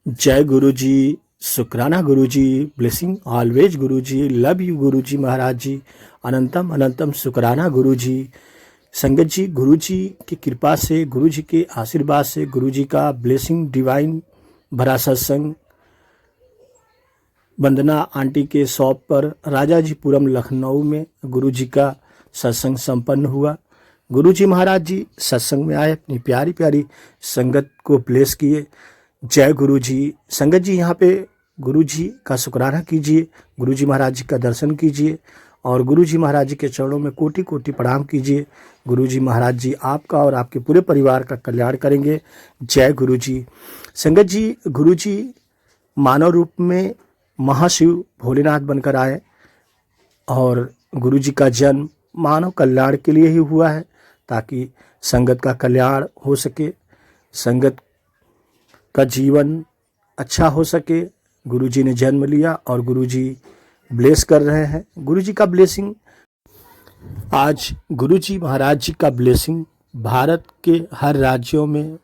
जय गुरु जी, शुक्राना गुरु जी, blessing always Guru ji, love you गुरु जी महाराज जी, अनंतम अनंतम शुक्राना गुरु जी। संगत जी, गुरु जी की कृपा से, गुरु जी के आशीर्वाद से, गुरु जी का ब्लेसिंग डिवाइन भरा सत्संग वंदना आंटी के शॉप पर राजाजीपुरम लखनऊ में गुरु जी का सत्संग संपन्न हुआ। गुरु जी महाराज जी सत्संग में आए, अपनी प्यारी प्यारी संगत को ब्लेस किए। जय गुरु जी। संगत जी, यहाँ पे गुरु जी का शुक्राना कीजिए, गुरु जी महाराज जी का दर्शन कीजिए और गुरु जी महाराज जी के चरणों में कोटि कोटि प्रणाम कीजिए। गुरु जी महाराज जी आपका और आपके पूरे परिवार का कल्याण करेंगे। जय गुरु जी। संगत जी, गुरु जी मानव रूप में महाशिव भोलेनाथ बनकर आए और गुरु जी का जन्म मानव कल्याण के लिए ही हुआ है, ताकि संगत का कल्याण हो सके, संगत का जीवन अच्छा हो सके। गुरु जी ने जन्म लिया और गुरु जी ब्लेस कर रहे हैं। गुरु जी का ब्लेसिंग, आज गुरु जी महाराज जी का ब्लेसिंग भारत के हर राज्यों में,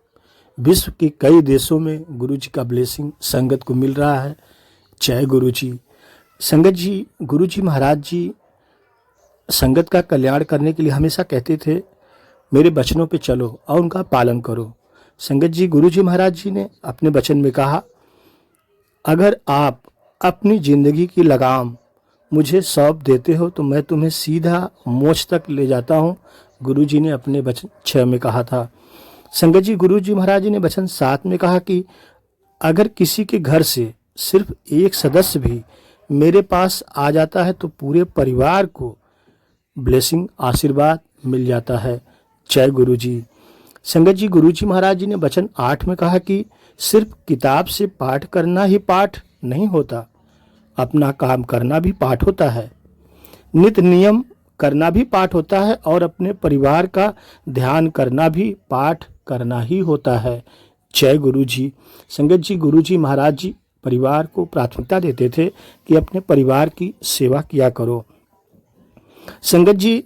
विश्व के कई देशों में गुरु जी का ब्लेसिंग संगत को मिल रहा है। जय गुरु जी। संगत जी, गुरु जी महाराज जी संगत का कल्याण करने के लिए हमेशा कहते थे, मेरे वचनों पे चलो और उनका पालन करो। संगत जी, गुरु जी महाराज जी ने अपने वचन में कहा, अगर आप अपनी जिंदगी की लगाम मुझे सौंप देते हो तो मैं तुम्हें सीधा मोक्ष तक ले जाता हूँ। गुरु जी ने अपने वचन 6 में कहा था। संगत जी, गुरु जी महाराज जी ने वचन 7 में कहा कि अगर किसी के घर से सिर्फ एक सदस्य भी मेरे पास आ जाता है तो पूरे परिवार को ब्लेसिंग आशीर्वाद मिल जाता है। जय गुरु जी। संगत जी, गुरु जी महाराज जी ने वचन 8 में कहा कि सिर्फ किताब से पाठ करना ही पाठ नहीं होता, अपना काम करना भी पाठ होता है, नित्य नियम करना भी पाठ होता है और अपने परिवार का ध्यान करना भी पाठ करना ही होता है। जय गुरु जी। संगत जी, गुरु जी महाराज जी परिवार को प्राथमिकता देते थे कि अपने परिवार की सेवा किया करो। संगत जी,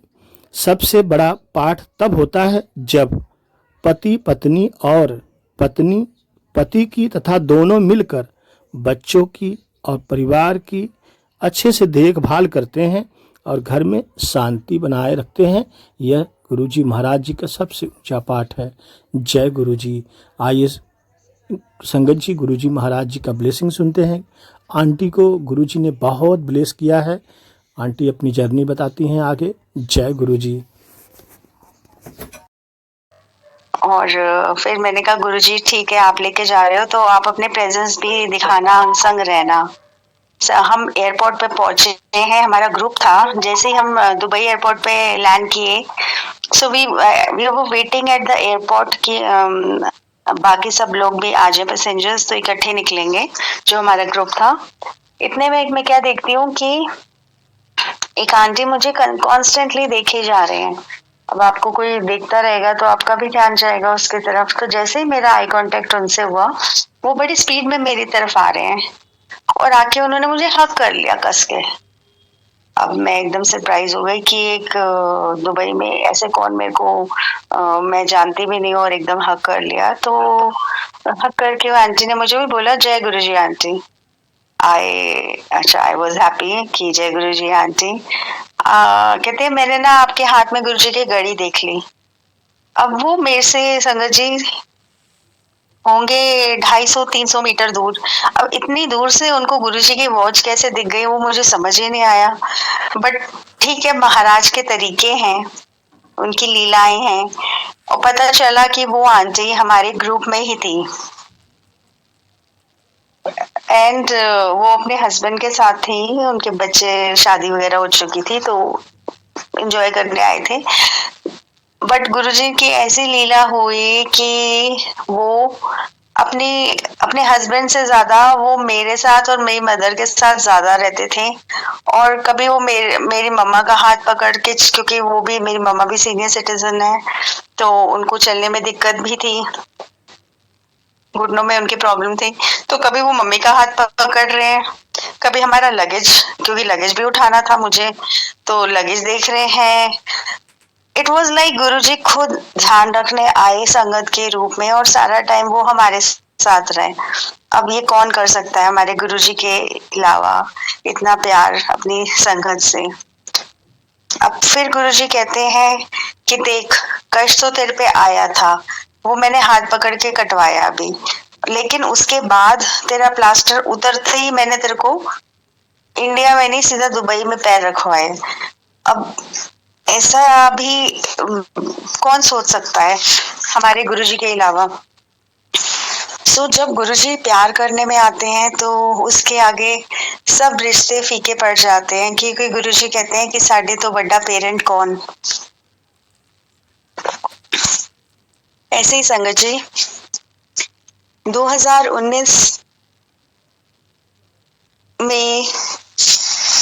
सबसे बड़ा पाठ तब होता है जब पति पत्नी और पत्नी पति की तथा दोनों मिलकर बच्चों की और परिवार की अच्छे से देखभाल करते हैं और घर में शांति बनाए रखते हैं। यह गुरु जी महाराज जी का सबसे ऊंचा पाठ है। जय गुरु जी। आइए संगत जी, गुरु जी महाराज जी का ब्लेसिंग सुनते हैं। आंटी को गुरु जी ने बहुत ब्लेस किया है। आंटी अपनी जर्नी बताती हैं आगे। जय गुरु जी। और फिर मैंने कहा गुरुजी ठीक है, आप लेके जा रहे हो तो आप अपने प्रेजेंस भी दिखाना, हम संग रहना। हम एयरपोर्ट पे पहुंचे हैं, हमारा ग्रुप था। जैसे ही हम दुबई एयरपोर्ट पे लैंड किए, so we were waiting at the airport कि बाकी सब लोग भी आ जाए पैसेंजर्स, तो इकट्ठे निकलेंगे, जो हमारा ग्रुप था। इतने में मैं क्या देखती हूँ कि एक आंटी मुझे कॉन्स्टेंटली देखे जा रहे हैं। अब आपको कोई देखता रहेगा तो आपका भी ध्यान जाएगा उसकी तरफ। तो जैसे ही मेरा आई कांटेक्ट उनसे हुआ, वो बड़ी स्पीड में मेरी तरफ आ रहे हैं और आके उन्होंने मुझे हक कर लिया कस के। अब मैं एकदम सरप्राइज हो गई कि एक दुबई में ऐसे कौन मेरे को मैं जानती भी नहीं और एकदम हक कर लिया। तो हक करके वो आंटी ने मुझे भी बोला, जय गुरु जी आंटी। आई वॉज हैप्पी कि जय गुरु जी आंटी। कहते हैं मैंने ना आपके हाथ में गुरु जी की घड़ी देख ली। अब वो मेरे से संगत जी होंगे 250-300 मीटर दूर। अब इतनी दूर से उनको गुरु जी की वॉच कैसे दिख गई, वो मुझे समझ ही नहीं आया। बट ठीक है, महाराज के तरीके हैं, उनकी लीलाएं हैं। और पता चला कि वो आंटी हमारे ग्रुप में ही थी एंड वो अपने हस्बैंड के साथ थी। उनके बच्चे, शादी वगैरह हो चुकी थी, तो एंजॉय करने आए थे। बट गुरुजी की ऐसी लीला हुई कि वो अपने हस्बैंड से ज्यादा वो मेरे साथ और मेरी मदर के साथ ज्यादा रहते थे। और कभी वो मेरी मम्मा का हाथ पकड़ के, क्योंकि वो भी, मेरी मम्मा भी सीनियर सिटीजन है, तो उनको चलने में दिक्कत भी थी, घुटनों में उनकी प्रॉब्लम थी। तो कभी वो मम्मी का हाथ पकड़ रहे हैं, कभी हमारा लगेज, क्योंकि लगेज भी उठाना था मुझे, तो लगेज देख रहे हैं। इट वॉज लाइक गुरु जी खुद ध्यान रखने आए संगत के रूप में, और सारा टाइम वो हमारे साथ रहे। अब ये कौन कर सकता है हमारे गुरुजी के अलावा इतना प्यार अपनी संगत से। अब फिर गुरुजी कहते हैं कि देख, कष्ट तो तेरे पे आया था, वो मैंने हाथ पकड़ के कटवाया अभी, लेकिन उसके बाद तेरा प्लास्टर उतरते ही मैंने तेरे को इंडिया में नहीं सीधा दुबई में पैर रखवाए। अब ऐसा भी कौन सोच सकता है हमारे गुरुजी के अलावा। सो जब गुरुजी प्यार करने में आते हैं तो उसके आगे सब रिश्ते फीके पड़ जाते हैं, क्योंकि गुरुजी कहते हैं कि साडे तो बड़ा पेरेंट कौन। ऐसे ही संगत जी 2019 में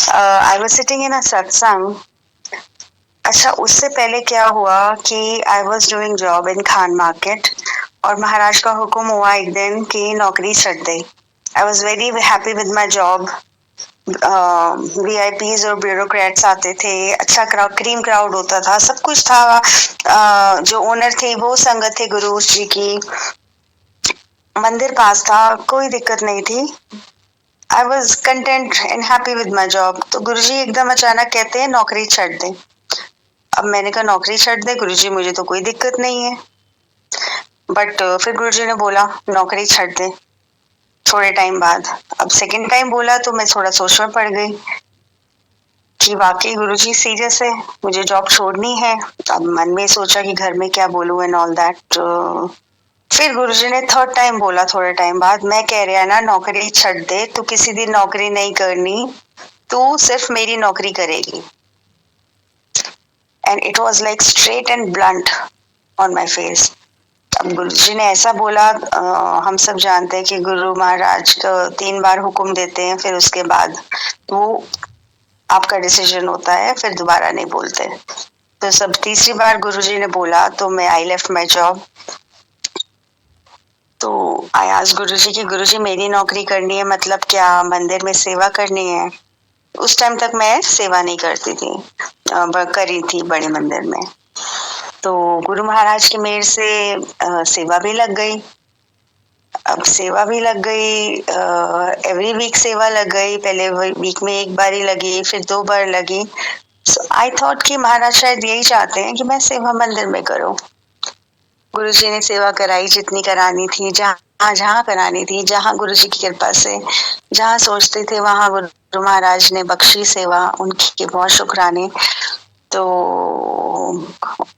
आई वाज सिटिंग इन अ सत्संग। अच्छा, उससे पहले क्या हुआ कि I was doing job in Khan market और महाराज का हुक्म हुआ एक दिन कि नौकरी छੱਡ दे। I was very happy with my job. VIPs और ब्यूरोक्रेट्स आते थे, अच्छा क्राउड, क्रीम क्राउड होता था, सब कुछ था। जो ओनर थे वो संगत थे गुरु जी की, मंदिर पास था, कोई दिक्कत नहीं थी। I was content and happy with my job. तो गुरुजी एकदम अचानक कहते हैं नौकरी छੱਡ दे। अब मैंने कहा नौकरी छੱड दे गुरुजी, मुझे तो कोई दिक्कत नहीं है। बट फिर गुरुजी ने बोला नौकरी छੱड दे थोड़े टाइम बाद। अब सेकंड टाइम बोला तो मैं थोड़ा सोच में पड़ गई कि वाकई गुरुजी सीरियस है, मुझे जॉब छोड़नी है। अब मन में सोचा कि घर में क्या बोलूं एंड ऑल दैट। फिर गुरुजी ने थर्ड टाइम बोला थोड़े टाइम बाद, मैं कह रहा ना नौकरी छੱਡ दे, तू किसी दिन नौकरी नहीं करनी, तू सिर्फ मेरी नौकरी करेगी। And it was like straight and blunt on my face. अब गुरुजी ने ऐसा बोला, हम सब जानते हैं कि गुरु महाराज को 3 बार हुक्म देते हैं, फिर उसके बाद वो आपका डिसीजन होता है, फिर दोबारा नहीं बोलते। तो सब तीसरी बार गुरुजी ने बोला तो मैं आई लेफ्ट माय जॉब। तो आई आस्क्ड गुरुजी कि गुरुजी मेरी नौकरी करनी है मतलब क्या, मंदिर में सेवा करनी है। उस टाइम तक मैं सेवा नहीं करती थी, करी थी बड़े मंदिर में। तो गुरु महाराज की मेहर से सेवा भी लग गई। अब सेवा भी लग गई, एवरी वीक सेवा लग गई। पहले वीक में 1 बार ही लगी, फिर 2 बार लगी। सो आई थॉट कि महाराज शायद यही चाहते हैं कि मैं सेवा मंदिर में करूं। गुरुजी ने सेवा कराई जितनी करानी थी, जहाँ जहाँ करानी थी, जहाँ गुरुजी की कृपा से जहाँ सोचते थे वहां गुरु महाराज ने बख्शी सेवा, उनके बहुत शुक्राने। तो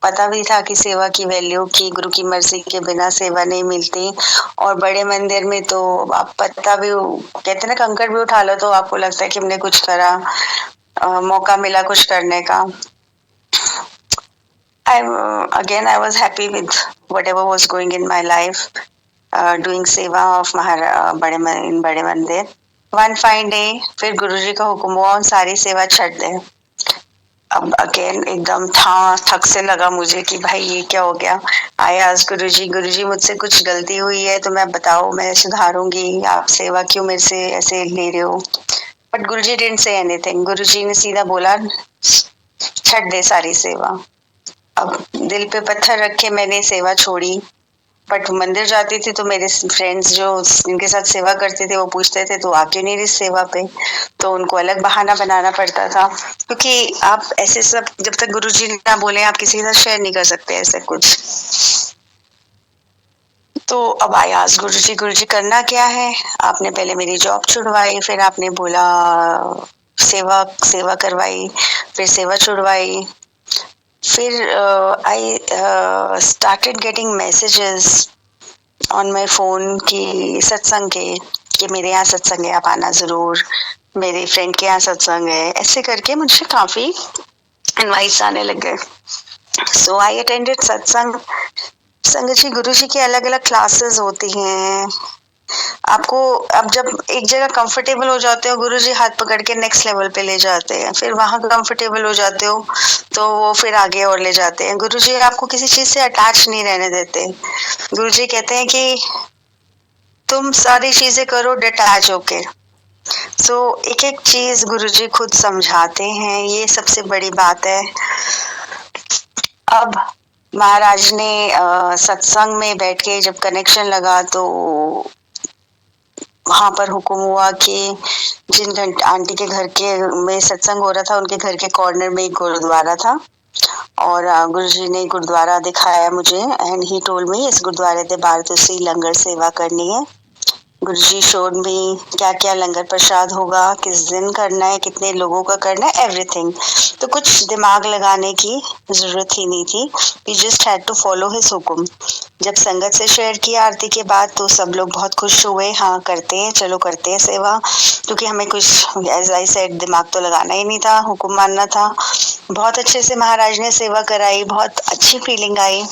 पता भी था कि सेवा की वैल्यू, की गुरु की मर्जी के बिना सेवा नहीं मिलती। और बड़े मंदिर में तो आप पता भी, कहते ना कंकड़ भी उठा लो तो आपको लगता है कि हमने कुछ करा, मौका मिला कुछ करने का। I was happy with whatever was going in my life, doing सेवा of बड़े मंदिर। One fine day फिर गुरुजी का हुक्म हुआ उन सारी सेवा छੱड दे। अब अगेन एकदम थक से लगा मुझे कि भाई ये क्या हो गया। आई आस्क्ड गुरुजी मुझसे कुछ गलती हुई है तो मैं बताओ, मैं सुधारूंगी, आप सेवा क्यों मेरे से ऐसे ले रहे हो। But Guruji didn't say anything. Guruji ने सीधा बोला छੱड दे सारी सेवा। अब दिल पे पत्थर रख के मैंने सेवा छोड़ी। बट मंदिर जाती थी तो मेरे फ्रेंड्स जो इनके साथ सेवा करते थे वो पूछते थे तो आ क्यों नहीं रही सेवा पे, तो उनको अलग बहाना बनाना पड़ता था, क्योंकि आप ऐसे सब जब तक गुरुजी ना बोले आप किसी के साथ शेयर नहीं कर सकते ऐसे कुछ। तो अब आई आस्क्ड गुरुजी करना क्या है। आपने पहले मेरी जॉब छुड़वाई, फिर आपने बोला सेवा करवाई, फिर सेवा छुड़वाई। फिर I started getting messages on my phone की सत्संग के, कि मेरे यहाँ सत्संग है, आप आना जरूर, मेरे फ्रेंड के यहाँ सत्संग है। ऐसे करके मुझे काफी इनवाइट्स आने लग गए। सो आई अटेंडेड सत्संग। संगत जी गुरु जी की अलग अलग क्लासेस होती हैं। आपको अब जब एक जगह कंफर्टेबल हो जाते हो, गुरुजी हाथ पकड़ के नेक्स्ट लेवल पे ले जाते हैं। फिर वहां कंफर्टेबल हो जाते हो तो वो फिर आगे और ले जाते हैं। गुरुजी आपको किसी चीज से अटैच नहीं रहने देते। गुरुजी कहते हैं कि तुम सारी चीजें करो डिटैच होके। सो एक एक चीज गुरुजी खुद समझाते हैं, ये सबसे बड़ी बात है। अब महाराज ने सत्संग में बैठ के जब कनेक्शन लगा तो वहां पर हुक्म हुआ कि जिन आंटी के घर के में सत्संग हो रहा था उनके घर के कॉर्नर में एक गुरुद्वारा था और गुरुजी ने गुरुद्वारा दिखाया मुझे एंड ही टोल्ड मी इस गुरुद्वारे के बाहर तुसी लंगर सेवा करनी है। गुरुजी शोड मी क्या क्या लंगर प्रसाद होगा, किस दिन करना है, कितने लोगों का करना है, एवरीथिंग। तो कुछ दिमाग लगाने की जरूरत ही नहीं थी, we just had to follow his हुक्म। जब संगत से शेयर किया आरती के बाद तो सब लोग बहुत खुश हुए, हाँ करते हैं, चलो करते हैं सेवा, क्योंकि हमें कुछ एज आई सेड दिमाग तो लगाना ही नहीं था, हुक्म मानना था। बहुत अच्छे से महाराज ने सेवा कराई, बहुत अच्छी फीलिंग आई।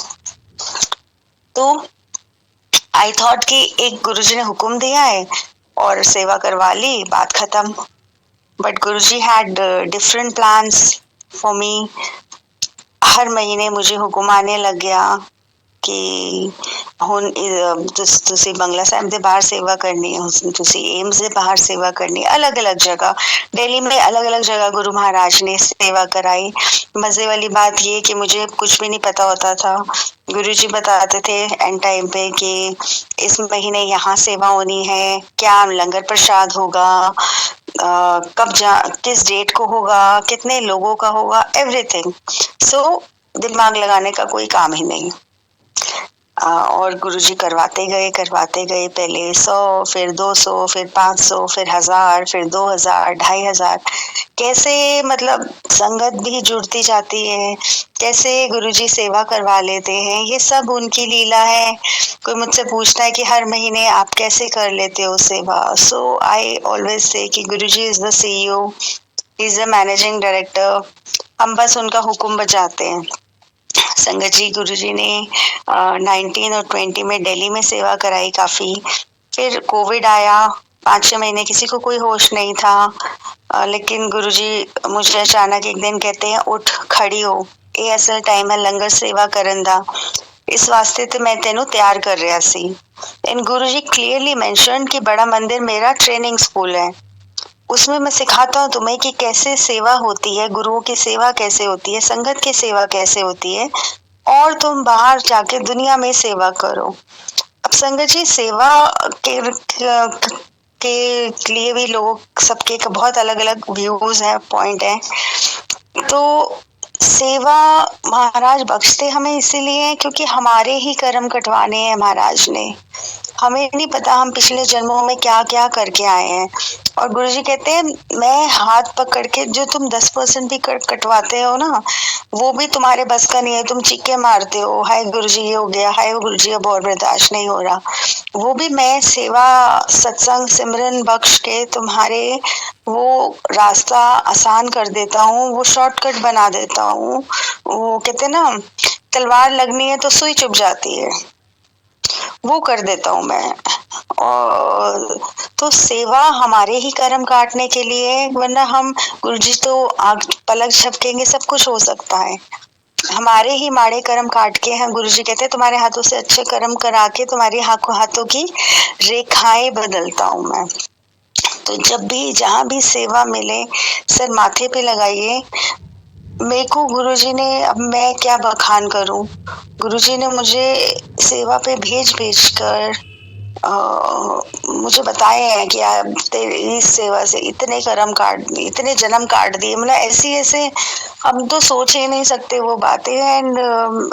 तो आई थॉट कि एक गुरुजी ने हुक्म दिया है और सेवा करवा ली, बात खत्म। But Guruji had different plans for me. हर महीने मुझे हुक्म आने लग गया कि ਹੁਣ ਤੁਸੀਂ बंगला साहिब ਦੇ बाहर सेवा करनी है, ਤੁਸੀਂ एम्स ਦੇ बाहर सेवा करनी है, अलग अलग जगह दिल्ली में अलग अलग जगह गुरु महाराज ने सेवा कराई। मजे वाली बात ये कि मुझे कुछ भी नहीं पता होता था, गुरुजी बताते थे एंड टाइम पे कि इस महीने यहाँ सेवा होनी है, क्या लंगर प्रसाद होगा, कब किस डेट को होगा, कितने लोगों का होगा, एवरीथिंग। सो दिमाग लगाने का कोई काम ही नहीं। और गुरुजी करवाते गए, पहले 100, फिर 200, फिर 500, फिर 1000, फिर 2000, 2500, कैसे मतलब संगत भी जुड़ती जाती है, कैसे गुरुजी सेवा करवा लेते हैं, ये सब उनकी लीला है। कोई मुझसे पूछता है कि हर महीने आप कैसे कर लेते हो सेवा, सो आई ऑलवेज से कि Guruji is the CEO, is the managing director, हम बस उनका हुक्म बजाते हैं। संगत जी गुरुजी ने 19 और 20 में दिल्ली में सेवा कराई काफी। फिर कोविड आया, 5-6 महीने किसी को कोई होश नहीं था। लेकिन गुरुजी मुझे अचानक एक दिन कहते हैं उठ खड़ी हो, ये असल टाइम है लंगर सेवा करन दा, इस वास्ते तो मैं तेनू तैयार कर रहा सी। एंड गुरुजी क्लियरली मेंशन कि बड़ा मंदिर मेरा ट्रेनिंग स्कूल है, उसमें मैं सिखाता हूँ तुम्हें कि कैसे सेवा होती है, गुरुओं की सेवा कैसे होती है, संगत की सेवा कैसे होती है, और तुम बाहर जाके दुनिया में सेवा करो। अब संगत जी सेवा के लिए भी लोग सबके बहुत अलग अलग व्यूज हैं, पॉइंट है। तो सेवा महाराज बख्शते हमें इसीलिए क्योंकि हमारे ही कर्म कटवाने हैं महाराज ने, हमें नहीं पता हम पिछले जन्मों में क्या क्या करके आए हैं। और गुरुजी कहते हैं मैं हाथ पकड़ के जो तुम 10% भी कटवाते हो ना, वो भी तुम्हारे बस का नहीं है, तुम चीखे मारते हो, हाय गुरुजी ये हो गया, हाय गुरुजी अब और बर्दाश्त नहीं हो रहा, वो भी मैं सेवा सत्संग सिमरन बख्श के तुम्हारे वो रास्ता आसान कर देता हूँ, वो शॉर्टकट बना देता हूँ। वो कहते ना तलवार लगनी है तो सुई चुभ जाती है, वो कर देता हूँ मैं। और तो सेवा हमारे ही कर्म काटने के लिए, वरना हम गुरुजी तो आग पलक झपकेंगे सब कुछ हो सकता है, हमारे ही माड़े कर्म काट के हैं। गुरुजी कहते हैं तुम्हारे हाथों से अच्छे कर्म करा के तुम्हारे हाथों की रेखाएं बदलता हूँ मैं। तो जब भी जहाँ भी सेवा मिले सर माथे पे लगाइए। मेरे को गुरुजी ने, अब मैं क्या बखान करूं, गुरुजी ने मुझे सेवा पे भेज कर मुझे बताए हैं कि तेरी इस सेवा से इतने कर्म काट दिए, इतने जन्म काट दिए, मतलब ऐसे हम तो सोच ही नहीं सकते वो बातें। एंड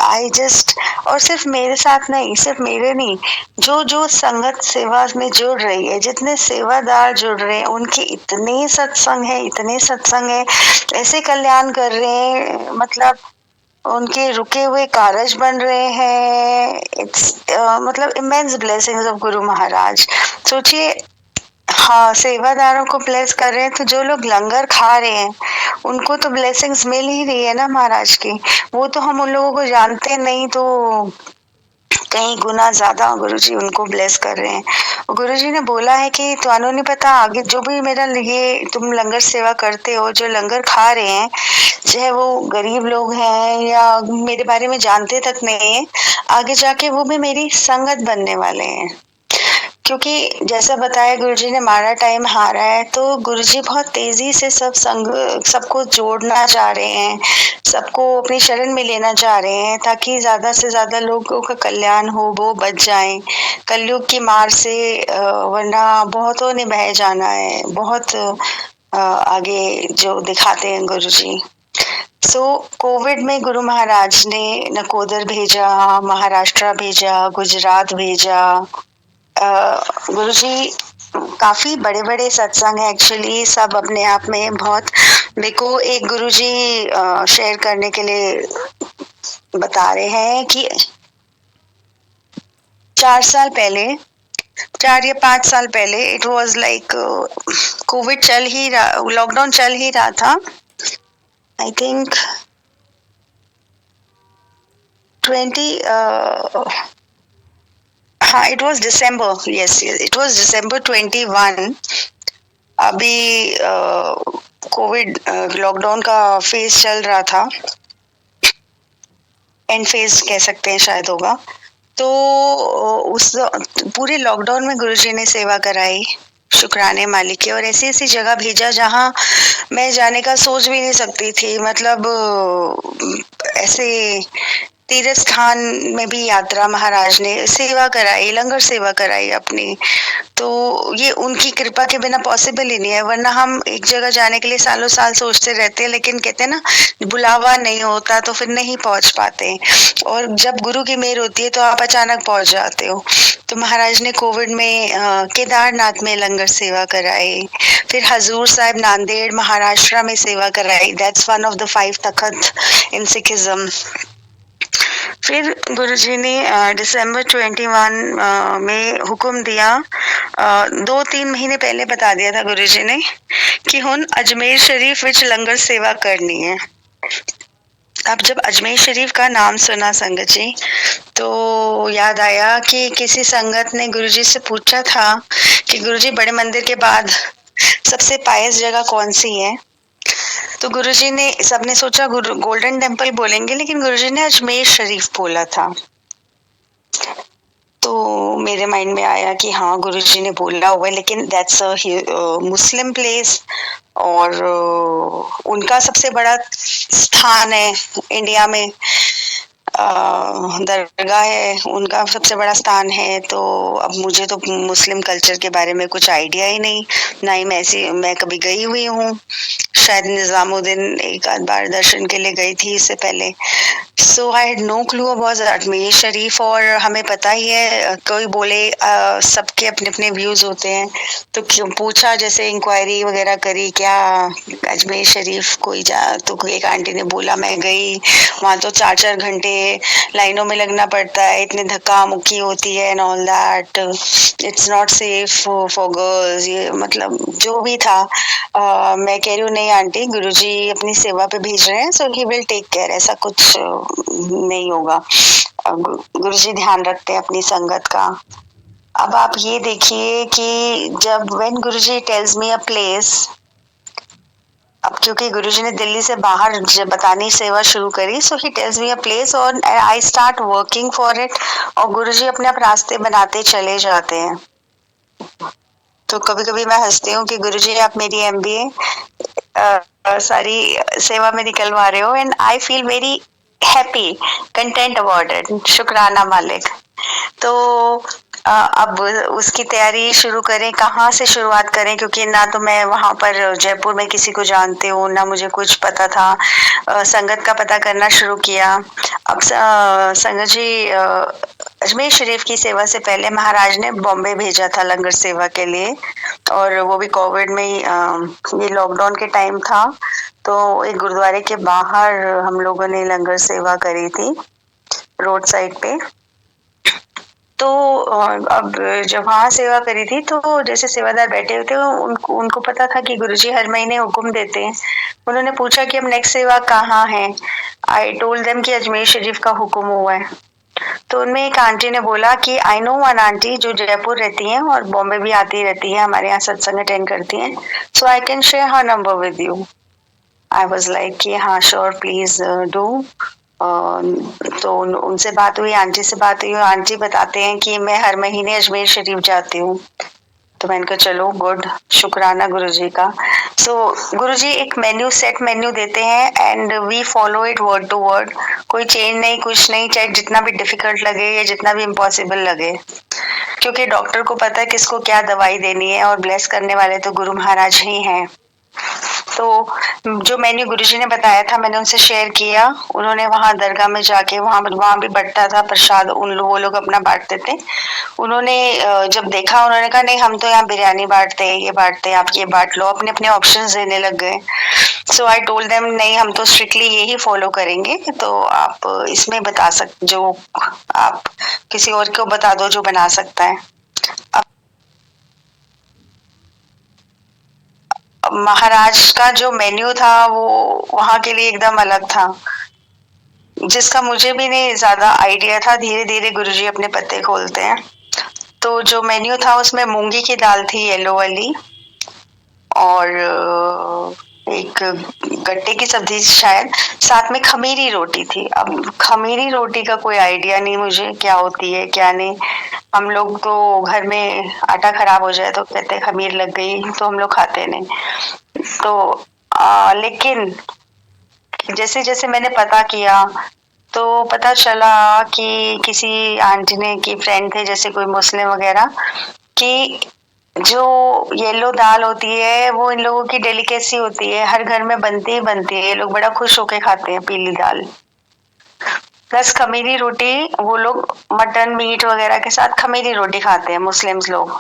आई जस्ट, और सिर्फ मेरे साथ नहीं, सिर्फ मेरे नहीं, जो जो संगत सेवा में जुड़ रही है, जितने सेवादार जुड़ रहे हैं, उनके इतने सत्संग है, इतने सत्संग है, ऐसे कल्याण कर रहे हैं, मतलब उनके रुके हुए कारज बन रहे हैं। इट्स मतलब immense blessings of Guru Maharaj. सोचिए, हाँ सेवादारों को ब्लेस कर रहे हैं, तो जो लोग लंगर खा रहे हैं उनको तो ब्लेसिंग्स मिल ही रही है ना महाराज की। वो तो हम उन लोगों को जानते नहीं, तो कई गुना ज्यादा गुरुजी उनको ब्लेस कर रहे हैं। गुरुजी ने बोला है कि तुहानू नहीं पता आगे जो भी मेरा ये तुम लंगर सेवा करते हो, जो लंगर खा रहे हैं, चाहे वो गरीब लोग हैं या मेरे बारे में जानते तक नहीं है, आगे जाके वो भी मेरी संगत बनने वाले हैं। क्योंकि जैसा बताया गुरुजी ने हमारा टाइम हारा है, तो गुरुजी बहुत तेजी से सबको जोड़ना चाह रहे हैं, सबको अपनी शरण में लेना चाह रहे हैं, ताकि ज्यादा से ज्यादा लोगों का कल्याण हो, वो बच जाएं कलयुग की मार से। वरना बहुतों ने बह जाना है, बहुत आगे जो दिखाते हैं गुरुजी। कोविड में गुरु महाराज ने नकोदर भेजा, महाराष्ट्र भेजा, गुजरात भेजा। गुरुजी काफी बड़े बड़े सत्संग है एक्चुअली, सब अपने आप में बहुत। मेरे को एक गुरुजी शेयर करने के लिए बता रहे हैं कि 4 या 5 साल पहले, इट वाज लाइक कोविड चल ही रहा, लॉकडाउन चल ही रहा था। आई थिंक 20 हाँ, it was December, yes it was December 21। अभी कोविड लॉकडाउन का फेज चल रहा था, एंड फेज कह सकते हैं शायद होगा। तो उस पूरे लॉकडाउन में गुरुजी ने सेवा कराई, शुक्राने मालिक के। और ऐसी ऐसी जगह भेजा जहां मैं जाने का सोच भी नहीं सकती थी, मतलब ऐसे तीर्थ स्थान में भी यात्रा महाराज ने सेवा कराई, लंगर सेवा कराई अपनी। तो ये उनकी कृपा के बिना पॉसिबल ही नहीं है, वरना हम एक जगह जाने के लिए सालों साल सोचते रहते हैं, लेकिन कहते हैं ना, बुलावा नहीं होता तो फिर नहीं पहुंच पाते। और जब गुरु की मेहर होती है तो आप अचानक पहुंच जाते हो। तो महाराज ने कोविड में केदारनाथ में लंगर सेवा कराई, फिर हजूर साहिब नांदेड़ महाराष्ट्र में सेवा कराई। दैट्स वन ऑफ द 5 तखत इन सिखिज्म। फिर गुरुजी ने दिसंबर 21 में हुक्म दिया, 2-3 महीने पहले बता दिया था गुरुजी ने कि हुन अजमेर शरीफ विच लंगर सेवा करनी है। अब जब अजमेर शरीफ का नाम सुना संगत जी, तो याद आया कि किसी संगत ने गुरुजी से पूछा था कि गुरुजी बड़े मंदिर के बाद सबसे पायस जगह कौन सी है। तो गुरुजी ने, सबने सोचा गोल्डन टेम्पल बोलेंगे, लेकिन गुरुजी ने अजमेर शरीफ बोला था। तो मेरे माइंड में आया कि हाँ, गुरुजी ने बोला हुआ है, लेकिन दैट्स अ मुस्लिम प्लेस, और उनका सबसे बड़ा स्थान है इंडिया में, दरगाह है, उनका सबसे बड़ा स्थान है। तो अब मुझे तो मुस्लिम कल्चर के बारे में कुछ आइडिया ही नहीं, ना ही मैं कभी गई हुई हूँ। शायद निजामुद्दीन एक आध बार दर्शन के लिए गई थी इससे पहले। So I had no clue about Ajmer Sharif. और हमें पता ही है, कोई बोले, सबके अपने अपने व्यूज होते हैं। तो क्यों पूछा, जैसे इंक्वायरी वगैरह करी, क्या अजमेर शरीफ कोई जा, तो एक आंटी ने बोला मैं गई, वहां तो 4-4 घंटे लाइनों में लगना पड़ता है, इतने धक्का मुक्की होती है and all that, it's not safe for girls. ये मतलब जो भी था, मैं कह रही हूँ नहीं आंटी, गुरुजी अपनी सेवा पे भेज रहे हैं, सो ही विल टेक केयर, ऐसा कुछ नहीं होगा। गुरुजी ध्यान रखते हैं अपनी संगत का। अब आप ये देखिए कि जब when Guruji tells me a place, अब क्योंकि गुरुजी ने दिल्ली से बाहर जब बतानी सेवा शुरू करी, सो he tells me a place और I start working for it. और गुरुजी अपने आप रास्ते बनाते चले जाते हैं। तो कभी कभी मैं हंसती हूँ कि गुरुजी आप मेरी एमबीए सारी सेवा में निकलवा रहे हो, and I feel very happy, content about it. शुक्राना मालिक। तो अब उसकी तैयारी शुरू करें, कहाँ से शुरुआत करें, क्योंकि ना तो मैं वहां पर जयपुर में किसी को जानती हूँ, ना मुझे कुछ पता था। संगत का पता करना शुरू किया। अब संगत जी, अजमेर शरीफ की सेवा से पहले महाराज ने बॉम्बे भेजा था लंगर सेवा के लिए, और वो भी कोविड में ही, ये लॉकडाउन के टाइम था। तो एक गुरुद्वारे के बाहर हम लोगों ने लंगर सेवा करी थी, रोड साइड पे। तो अब जब वहाँ सेवा करी थी, तो जैसे सेवादार बैठे हुए थे, उनको पता था कि गुरुजी हर महीने हुक्म देते हैं। उन्होंने पूछा कि अब नेक्स्ट सेवा कहाँ है। आई टोल्ड देम कि अजमेर शरीफ का हुक्म हुआ है। तो उनमें एक आंटी ने बोला कि आई नो वन आंटी जो जयपुर रहती हैं और बॉम्बे भी आती रहती है, हमारे यहाँ सत्संग अटेंड करती हैं, so I can share her number with you. I was like कि हाँ श्योर, प्लीज डू। तो उनसे बात हुई, आंटी से बात हुई, आंटी बताते हैं कि मैं हर महीने अजमेर शरीफ जाती हूँ। तो मैंने कहा चलो गुड, शुक्राना गुरुजी का। सो गुरुजी एक सेट मेन्यू देते हैं and we follow it word to word. कोई चेंज नहीं, कुछ नहीं, चाहे जितना भी डिफिकल्ट लगे या जितना भी इम्पॉसिबल लगे, क्योंकि डॉक्टर को पता है किसको क्या दवाई देनी है और ब्लेस करने वाले तो गुरु महाराज ही हैं। तो जो मेन्यू गुरुजी ने बताया था मैंने उनसे शेयर किया। उन्होंने वहां दरगाह में जाके वहां भी बंटता था प्रसाद, वो लोग अपना बांटते थे। उन्होंने जब देखा उन्होंने कहा नहीं हम तो यहाँ बिरयानी बांटते हैं, ये बांटते हैं, आप ये बांट लो, अपने अपने ऑप्शंस देने लग गए। सो आई टोल्ड देम नहीं हम तो स्ट्रिक्टली यही फॉलो करेंगे, तो आप इसमें बता सकते, जो आप किसी और को बता दो जो बना सकता है। महाराज का जो मेन्यू था वो वहां के लिए एकदम अलग था, जिसका मुझे भी नहीं ज्यादा आइडिया था। धीरे धीरे गुरुजी अपने पत्ते खोलते हैं। तो जो मेन्यू था उसमें मूंगी की दाल थी येलो वाली, और एक गट्टे की सब्जी शायद, साथ में खमीरी रोटी थी। अब खमीरी रोटी का कोई आइडिया नहीं मुझे क्या होती है क्या नहीं। हम लोग तो घर में आटा खराब हो जाए तो कहते खमीर लग गई, तो हम लोग खाते नहीं। तो लेकिन जैसे जैसे मैंने पता किया तो पता चला कि किसी आंटी ने की फ्रेंड थे जैसे कोई मुस्लिम वगैरह, कि जो येलो दाल होती है वो इन लोगों की डेलिकेसी होती है, हर घर में बनती ही बनती है, ये लोग बड़ा खुश होके खाते हैं पीली दाल। प्लस खमीरी रोटी, वो लोग मटन मीट वगैरह के साथ खमीरी रोटी खाते हैं मुस्लिम्स लोग।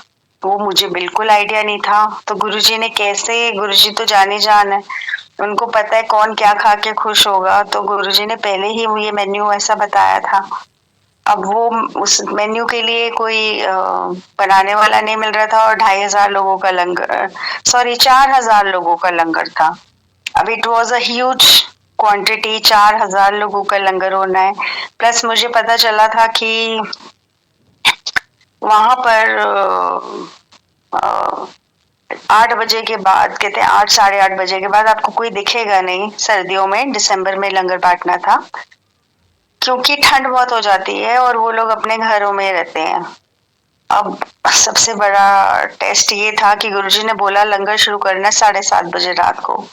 वो मुझे बिल्कुल आइडिया नहीं था। तो गुरुजी ने कैसे, गुरुजी तो जाने जान है, उनको पता है कौन क्या खा के खुश होगा, तो गुरुजी ने पहले ही ये मेन्यू ऐसा बताया था। अब वो उस मेन्यू के लिए कोई बनाने वाला नहीं मिल रहा था, और 2500 लोगों का लंगर, सॉरी 4000 लोगों का लंगर था। अब it was a huge quantity, 4000 लोगों का लंगर होना है। प्लस मुझे पता चला था कि वहां पर 8 बजे के बाद, कहते हैं 8 साढ़े 8 बजे के बाद आपको कोई दिखेगा नहीं। सर्दियों में दिसंबर में लंगर बांटना था, क्योंकि ठंड बहुत हो जाती है और वो लोग अपने घरों में रहते हैं। अब सबसे बड़ा टेस्ट ये था कि गुरुजी ने बोला लंगर शुरू करना है 7:30 बजे रात को,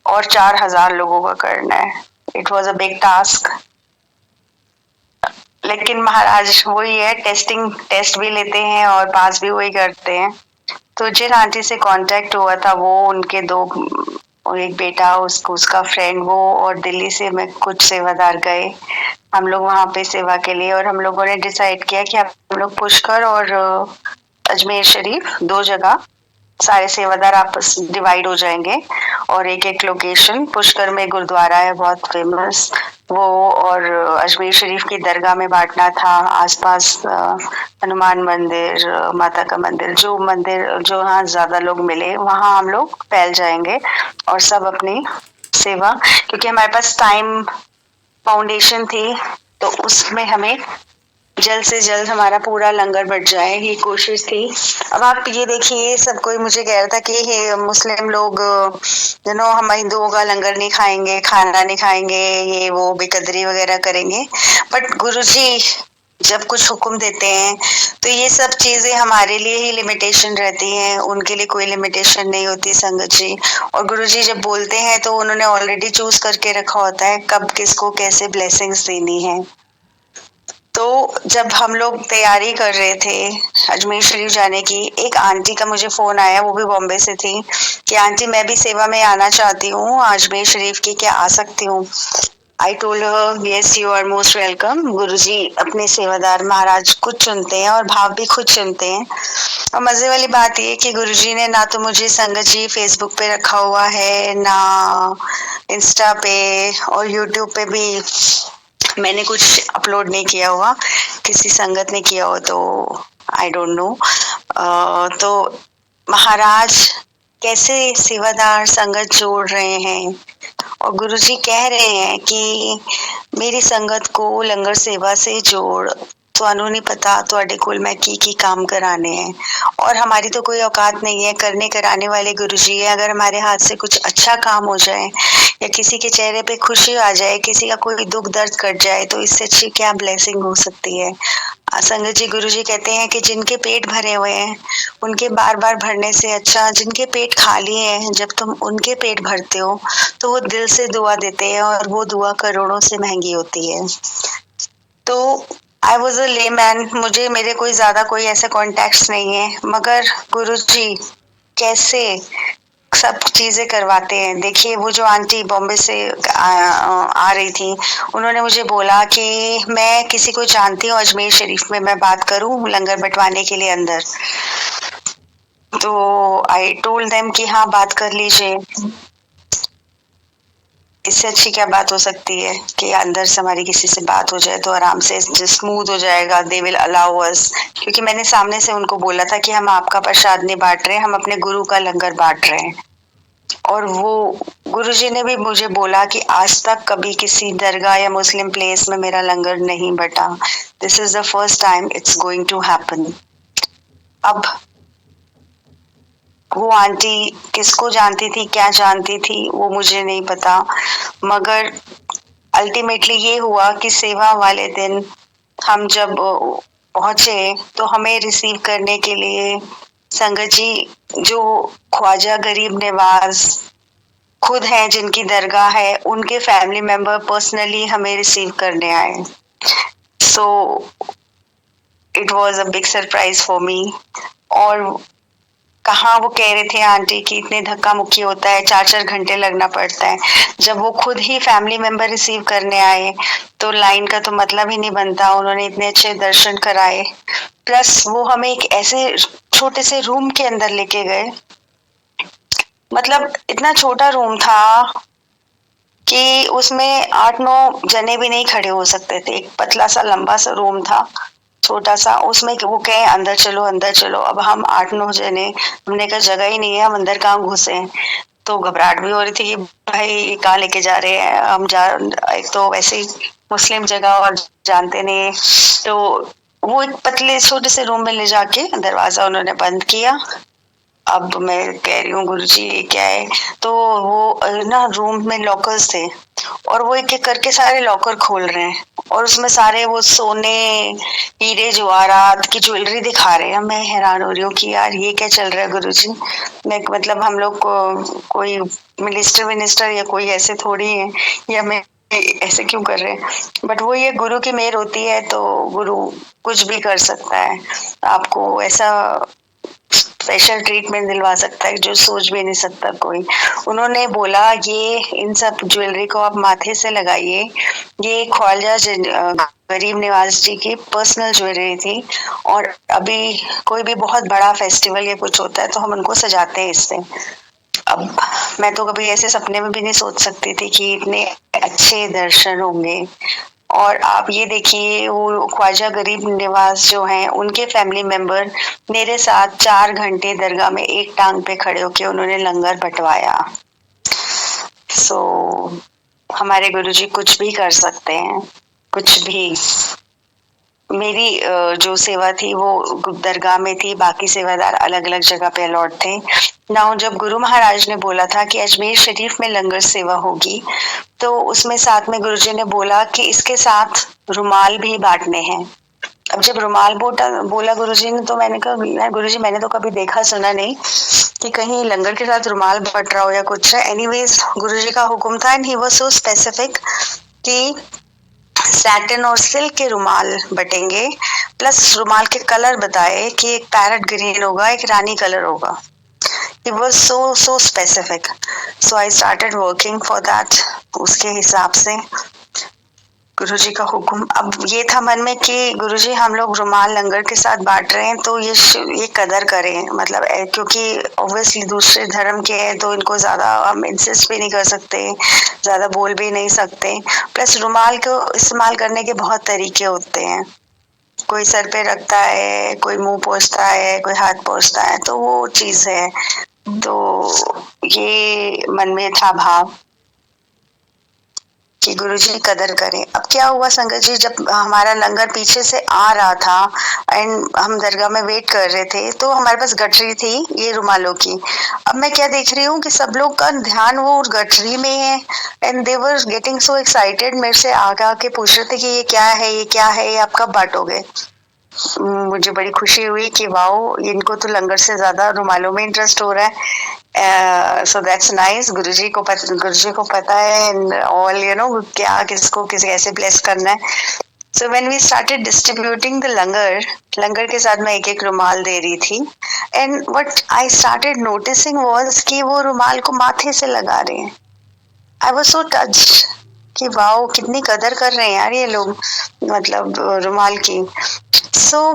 और 4000 लोगों का करना है। It was a big task. लेकिन महाराज वही है, टेस्ट भी लेते हैं और पास भी वही करते हैं। तो जिन आंटी से कांटेक्ट हुआ था वो उनके दो, और एक बेटा, उसका फ्रेंड, वो और दिल्ली से मैं कुछ सेवादार गए हम लोग वहां पे सेवा के लिए। और हम लोगों ने डिसाइड किया कि हम लोग पुष्कर और अजमेर शरीफ 2 जगह सारे सेवादार आपस डिवाइड हो जाएंगे, और एक एक लोकेशन, पुष्कर में गुरुद्वारा है बहुत फेमस वो, और अजमेर शरीफ की दरगाह में बांटना था। आसपास हनुमान मंदिर, माता का मंदिर, जो मंदिर जो यहाँ ज्यादा लोग मिले वहां हम लोग फैल जाएंगे, और सब अपनी सेवा, क्योंकि हमारे पास टाइम फाउंडेशन थी, तो उसमें हमें जल्द से जल्द हमारा पूरा लंगर बट जाए, ये कोशिश थी। अब आप ये देखिए, सब कोई मुझे कह रहा था कि ये मुस्लिम लोग हम हिंदुओं का लंगर नहीं खाएंगे, खाना नहीं खाएंगे, ये वो बेकदरी वगैरह करेंगे। बट गुरुजी जब कुछ हुक्म देते हैं तो ये सब चीजें हमारे लिए ही लिमिटेशन रहती हैं, उनके लिए कोई लिमिटेशन नहीं होती संगत जी। और गुरुजी जब बोलते हैं तो उन्होंने ऑलरेडी चूज करके रखा होता है कब किसको कैसे ब्लेसिंग्स देनी है। तो जब हम लोग तैयारी कर रहे थे अजमेर शरीफ जाने की, एक आंटी का मुझे फोन आया, वो भी बॉम्बे से थी, कि आंटी मैं भी सेवा में आना चाहती हूँ अजमेर शरीफ की, क्या आ सकती हूँ? I told her yes you are most welcome. Guruji अपने सेवादार महाराज खुद चुनते हैं और भाव भी खुद चुनते हैं। और मजे वाली बात ये कि गुरुजी ने ना तो मुझे संगत जी फेसबुक पे रखा हुआ है, ना इंस्टा पे और यूट्यूब पे भी मैंने कुछ अपलोड नहीं किया हुआ, किसी संगत ने किया हो तो आई डोंट नो। तो महाराज कैसे सेवादार संगत जोड़ रहे हैं, और गुरुजी कह रहे हैं कि मेरी संगत को लंगर सेवा से जोड़, ਤੁਹਾਨੂੰ नहीं पता ਤੁਹਾਡੇ ਕੋਲ मैं की काम कराने हैं और हमारी तो कोई औकात नहीं है करने कराने वाले गुरुजी है। अगर हमारे हाथ से कुछ अच्छा काम हो जाए या किसी के चेहरे पे खुशी आ जाए, किसी का कोई दुख दर्द कट जाए, तो इससे अच्छी क्या ब्लेसिंग हो सकती है। संगत जी, गुरुजी कहते हैं कि जिनके पेट भरे हुए हैं उनके बार बार भरने से अच्छा जिनके पेट खाली हैं, जब तुम उनके पेट भरते हो तो वो दिल से दुआ देते हैं और वो दुआ करोड़ों से महंगी होती है। तो आई वॉज अ लेमैन, मुझे मेरे कोई ज्यादा कोई ऐसे कॉन्टेक्ट्स नहीं है, मगर गुरुजी कैसे सब चीजें करवाते हैं। देखिए वो जो आंटी बॉम्बे से आ रही थी, उन्होंने मुझे बोला कि मैं किसी को जानती हूँ अजमेर शरीफ में, मैं बात करूँ लंगर बंटवाने के लिए अंदर। तो आई टोल्ड देम कि हाँ बात कर लीजिए, इससे अच्छी क्या बात हो सकती है कि अंदर से हमारी किसी से बात हो जाए तो आराम से स्मूथ हो जाएगा। दे विल अलाउ अस, क्योंकि मैंने सामने से उनको बोला था कि हम आपका प्रसाद नहीं बांट रहे हैं, हम अपने गुरु का लंगर बांट रहे हैं। और वो गुरुजी ने भी मुझे बोला कि आज तक कभी किसी दरगाह या मुस्लिम प्लेस में मेरा लंगर नहीं बटा। This is the first time it's going to happen. अब वो आंटी किसको जानती थी, क्या जानती थी, वो मुझे नहीं पता, मगर अल्टीमेटली ये हुआ कि सेवा वाले दिन हम जब पहुंचे तो हमें रिसीव करने के लिए संगत जी, जो ख्वाजा गरीब नवाज खुद हैं, जिनकी दरगाह है, उनके फैमिली मेंबर पर्सनली हमें रिसीव करने आए। So it was a big surprise for me. और कहाँ वो कह रहे थे आंटी कि इतने धक्का मुक्की होता है, 4-4 घंटे लगना पड़ता है। जब वो खुद ही फैमिली मेंबर रिसीव करने आए तो लाइन का तो मतलब ही नहीं बनता। उन्होंने इतने अच्छे दर्शन कराए, प्लस वो हमें एक ऐसे छोटे से रूम के अंदर लेके गए। मतलब इतना छोटा रूम था कि उसमें 8-9 जने भी नहीं खड़े हो सकते थे। एक पतला सा लंबा सा रूम था, छोटा सा, उसमें वो कहे अंदर चलो अंदर चलो। अब हम 8-9 जने, हमने कहा जगह ही नहीं है, हम अंदर कहाँ घुसे। तो घबराहट भी हो रही थी कि भाई कहाँ लेके जा रहे हैं हम। एक तो वैसे ही मुस्लिम जगह और जानते नहीं, तो वो एक पतले छोटे से रूम में ले जाके दरवाजा उन्होंने बंद किया। अब मैं कह रही हूँ गुरुजी ये क्या है, तो वो ना रूम में लॉकर्स थे और वो एक एक करके सारे लॉकर खोल रहे हैं और उसमें सारे वो सोने हीरे जवाहरात की ज्वेलरी दिखा रहे हैं। मैं हैरान हो रही हूँ कि यार ये क्या चल रहा है गुरुजी। मैं मतलब हम लोग को कोई मिनिस्टर या कोई ऐसे थोड़ी है, या मैं ऐसे क्यों कर रहे हैं। बट वो ये गुरु की मेहर होती है तो गुरु कुछ भी कर सकता है, आपको ऐसा स्पेशल ट्रीटमेंट दिलवा सकता है जो सोच भी नहीं सकता कोई। उन्होंने बोला ये इन सब ज्वेलरी को आप माथे से लगाइए, ये ख्वाजा गरीब नवाज जी की पर्सनल ज्वेलरी थी। और अभी कोई भी बहुत बड़ा फेस्टिवल या कुछ होता है तो हम उनको सजाते हैं इससे। अब मैं तो कभी ऐसे सपने में भी नहीं सोच सकती थी कि इतने अच्छे दर्शन होंगे। और आप ये देखिए वो ख्वाजा गरीब नवाज जो हैं उनके फैमिली मेंबर मेरे साथ 4 घंटे दरगाह में एक टांग पे खड़े होके उन्होंने लंगर बंटवाया। सो हमारे गुरुजी कुछ भी कर सकते हैं, कुछ भी। मेरी जो सेवा थी वो दरगाह में थी, बाकी सेवादार अलग अलग जगह पे अलॉट थे। नाउ जब गुरु महाराज ने बोला था कि अजमेर शरीफ में लंगर सेवा होगी, तो उसमें साथ में गुरुजी ने बोला कि इसके साथ रुमाल भी बांटने हैं। अब जब रुमाल बोला गुरुजी ने, तो मैंने कहा गुरुजी मैंने तो कभी देखा सुना नहीं कि कहीं लंगर के साथ रुमाल बट रहा हो या कुछ है। एनीवेज गुरुजी का हुक्म था and he was so specific कि सैटिन और सिल्क के रुमाल बटेंगे, प्लस रुमाल के कलर बताए कि एक पैरेट ग्रीन होगा, एक रानी कलर होगा। He was so specific. So I started working for that, उसके हिसाब से गुरुजी का हुक्म। अब ये था मन में कि गुरुजी हम लोग रुमाल लंगर के साथ बांट रहे हैं तो ये कदर करें, मतलब क्योंकि ऑब्वियसली दूसरे धर्म के हैं तो इनको ज्यादा हम इंसिस्ट भी नहीं कर सकते, ज्यादा बोल भी नहीं सकते। प्लस रुमाल को इस्तेमाल करने के बहुत तरीके होते हैं, कोई सर पे रखता है, कोई मुंह पोंछता है, कोई हाथ पोंछता है, तो वो चीज है। तो ये मन में था भाव। कि गुरुजी कदर करें। अब क्या हुआ संगत जी, जब हमारा लंगर पीछे से आ रहा था एंड हम दरगाह में वेट कर रहे थे, तो हमारे पास गठरी थी ये रुमालों की। अब मैं क्या देख रही हूँ कि सब लोग का ध्यान वो गठरी में है and they were getting so excited, मेरे से आगे आके पूछ रहे थे कि ये क्या है, ये क्या है, ये आप कब बांटोगे। मुझे बड़ी खुशी हुई कि वाओ, इनको तो लंगर से ज्यादा रुमालों में इंटरेस्ट हो रहा है। So that's nice. गुरुजी को पता है एंड ऑल यू नो क्या किसको कैसे ब्लेस करना है। So when we started distributing the langar के साथ मैं एक एक रुमाल दे रही थी and what I started noticing was कि वो रुमाल को माथे से लगा रहे हैं। आई वाज सो टच्ड कि वाओ, कितनी कदर कर रहे हैं यार ये लोग, मतलब रुमाल की।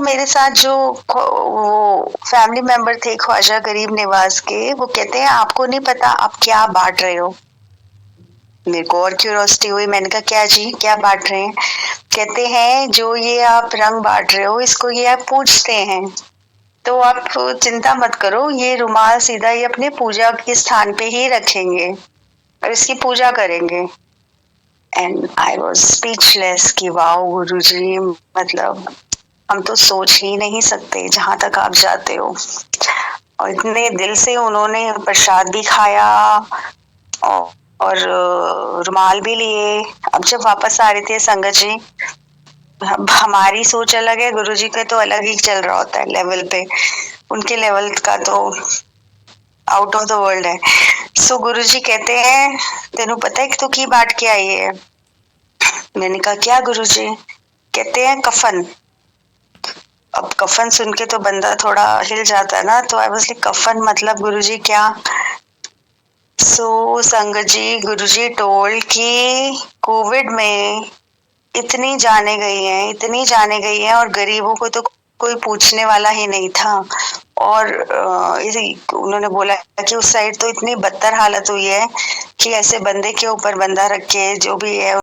मेरे साथ जो वो फैमिली मेंबर थे ख्वाजा गरीब निवाज के, वो कहते हैं आपको नहीं पता आप क्या बांट रहे हो। मेरे को और क्यूरियोसिटी हुई, मैंने कहा क्या जी, क्या बांट रहे हैं। कहते हैं जो ये आप रंग बांट रहे हो इसको ये आप पूजते हैं, तो आप चिंता मत करो, ये रुमाल सीधा ये अपने पूजा के स्थान पे ही रखेंगे और इसकी पूजा करेंगे। एंड आई वाज स्पीचलेस कि वाओ गुरुजी, मतलब हम तो सोच ही नहीं सकते जहां तक आप जाते हो। और इतने दिल से उन्होंने प्रसाद भी खाया और रुमाल भी लिए। अब जब वापस आ रहे थे संगत जी, हमारी सोच अलग है, गुरुजी का तो अलग ही चल रहा होता है लेवल पे, उनके लेवल का तो आउट ऑफ द वर्ल्ड है। सो गुरुजी कहते हैं तेनू पता है कि तू की बांट के आई है। मैंने कहा क्या गुरुजी। कहते हैं कफन। अब कफन सुन के तो बंदा थोड़ा हिल जाता है ना, तो आई वाज लाइक कफन मतलब गुरुजी क्या। संगत जी, गुरुजी टोल्ड कि कोविड में इतनी जाने गई हैं और गरीबों को तो कोई पूछने वाला ही नहीं था। और उन्होंने बोला कि उस साइड तो इतनी बदतर हालत हुई है कि ऐसे बंदे के ऊपर बंदा रख के जो भी है